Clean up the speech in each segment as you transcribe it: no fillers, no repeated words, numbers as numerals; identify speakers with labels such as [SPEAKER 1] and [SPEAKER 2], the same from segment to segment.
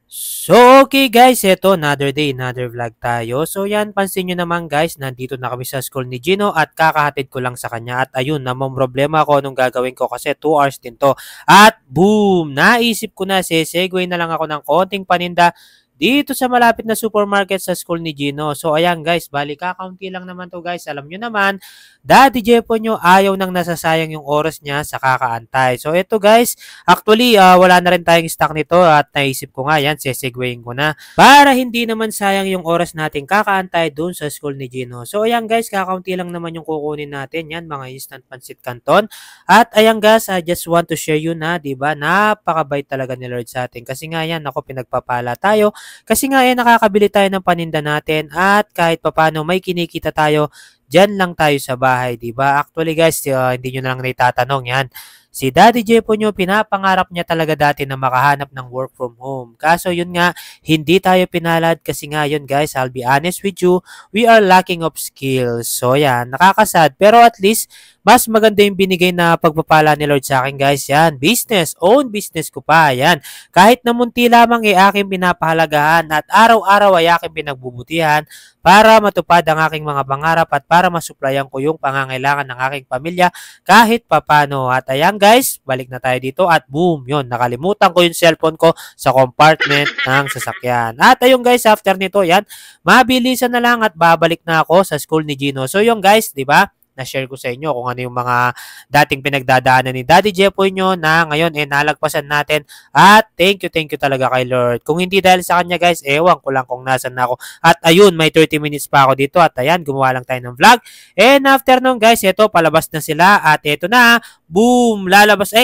[SPEAKER 1] So, okay guys, eto another day, another vlog tayo. So yan, pansin nyo naman guys, nandito na kami sa school ni Gino at kakahatid ko lang sa kanya. At ayun, namang problema ko anong gagawin ko kasi 2 hours din to. At boom! Naisip ko na, sesegue na lang ako ng konting paninda dito sa malapit na supermarket sa school ni Gino. So ayan guys, bali kakaunti lang naman to guys. Alam nyo naman, Daddy Jepo nyo ayaw nang nasasayang yung oras niya sa kakaantay. So ito guys, actually wala na rin tayong stock nito at naisip ko nga yan, sesegwayin ko na. Para hindi naman sayang yung oras natin kakaantay dun sa school ni Gino. So ayan guys, kakaunti lang naman yung kukunin natin. Yan, mga instant pancit canton. At ayan guys, I just want to share you na, diba, napakabait talaga ni Lord sa atin. Kasi nga yan, ako pinagpapala tayo. Kasi nga nakakabili tayo ng paninda natin at kahit papano may kinikita tayo, dyan lang tayo sa bahay, di ba? Actually guys, hindi nyo na lang naitatanong yan. Si Daddy Jepo nyo, pinapangarap niya talaga dati na makahanap ng work from home. Kaso yun nga, hindi tayo pinalad kasi nga yun guys, I'll be honest with you, we are lacking of skills. So yan, nakakasad. Pero at least, mas maganda yung binigay na pagpapala ni Lord sa akin guys. Yan, business, own business ko pa. Yan, kahit na munti lamang aking pinapahalagahan at araw-araw ay aking pinagbubutihan para matupad ang aking mga pangarap at para masuplayan ko yung pangangailangan ng aking pamilya kahit papano. At ayan guys, balik na tayo dito at boom, yun, nakalimutan ko yung cellphone ko sa compartment ng sasakyan. At ayun guys, after nito, yan, mabilisan na lang at babalik na ako sa school ni Gino. So yung guys, di ba? Na-share ko sa inyo kung ano yung mga dating pinagdadaanan ni Daddy Jepoy nyo na ngayon nalagpasan natin at thank you talaga kay Lord. Kung hindi dahil sa kanya guys, ewan ko lang kung nasan na ako. At ayun, may 30 minutes pa ako dito at ayan, gumawa lang tayo ng vlog. And after nun guys, eto, palabas na sila at eto na, boom, lalabas,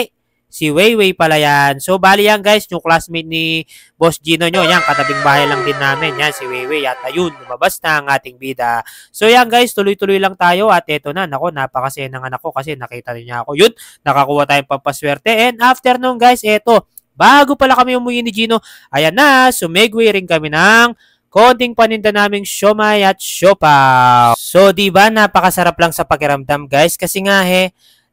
[SPEAKER 1] si Weiwei pala yan. So, bali yan guys, yung classmate ni Boss Gino nyo. Yan, katabing bahay lang din namin. Yan, si Weiwei. At ayun, lumabas na ang ating bida. So, yan guys, tuloy-tuloy lang tayo. At eto na, nako, napakasaya ng anak ko kasi nakita niya ako. Yun, nakakuha tayong pampaswerte. And after nun guys, eto, bago pala kami umuwi ni Gino, ayan na, sumegway rin kami ng konting paninda naming siomay at siopaw. So, diba, napakasarap lang sa pakiramdam guys. Kasi nga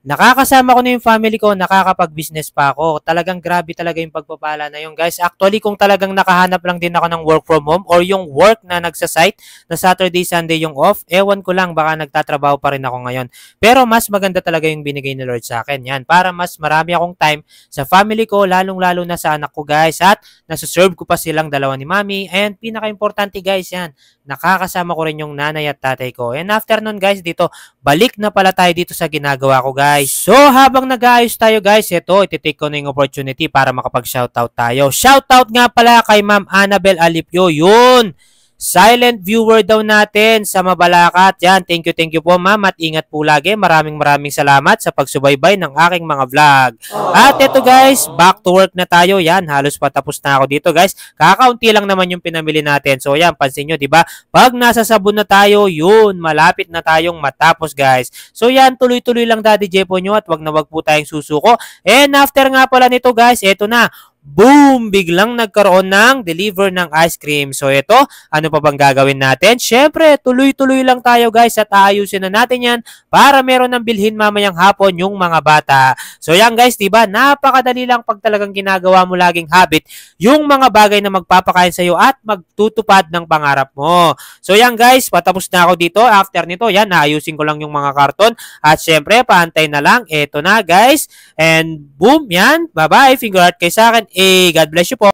[SPEAKER 1] nakakasama ko na yung family ko, nakakapag-business pa ako. Talagang grabe talaga yung pagpapala na yun, guys. Actually, kung talagang nakahanap lang din ako ng work from home or yung work na nagsa-site na Saturday, Sunday yung off, ewan ko lang, baka nagtatrabaho pa rin ako ngayon. Pero mas maganda talaga yung binigay ni Lord sa akin. Yan, para mas marami akong time sa family ko, lalong-lalo na sa anak ko, guys. At nasuserve ko pa silang dalawa ni Mami. And pinaka-importante, guys, yan, nakakasama ko rin yung nanay at tatay ko. And after nun, guys, dito, balik na pala tayo dito sa ginagawa ko, guys. So, habang nag-aayos tayo guys, ito, ititake ko na yung opportunity para makapag-shoutout tayo. Shoutout nga pala kay Ma'am Annabel Alipio. Yun! Silent viewer daw natin sa Mabalacat. Yan, thank you po ma'am at ingat po lagi. Maraming salamat sa pagsubaybay ng aking mga vlog. At ito guys, back to work na tayo. Yan, halos patapos na ako dito guys. Kakaunti lang naman yung pinamili natin. So yan, pansin nyo, diba? Pag nasa sabon na tayo, yun, malapit na tayong matapos guys. So yan, tuloy-tuloy lang Daddy Jepo nyo at wag na wag po tayong susuko. And after nga pala nito guys, eto na. Boom! Biglang nagkaroon ng deliver ng ice cream. So ito, ano pa bang gagawin natin? Syempre, tuloy-tuloy lang tayo guys at aayusin na natin yan para meron ng bilhin mamayang hapon yung mga bata. So yan guys, diba? Napakadali lang pag talagang ginagawa mo laging habit yung mga bagay na magpapakain sa'yo at magtutupad ng pangarap mo. So yan guys, patapos na ako dito. After nito, yan, naayusin ko lang yung mga karton. At syempre, paantay na lang. Ito na guys. And boom, yan. Bye-bye. Finger heart kayo sa akin. God bless you po.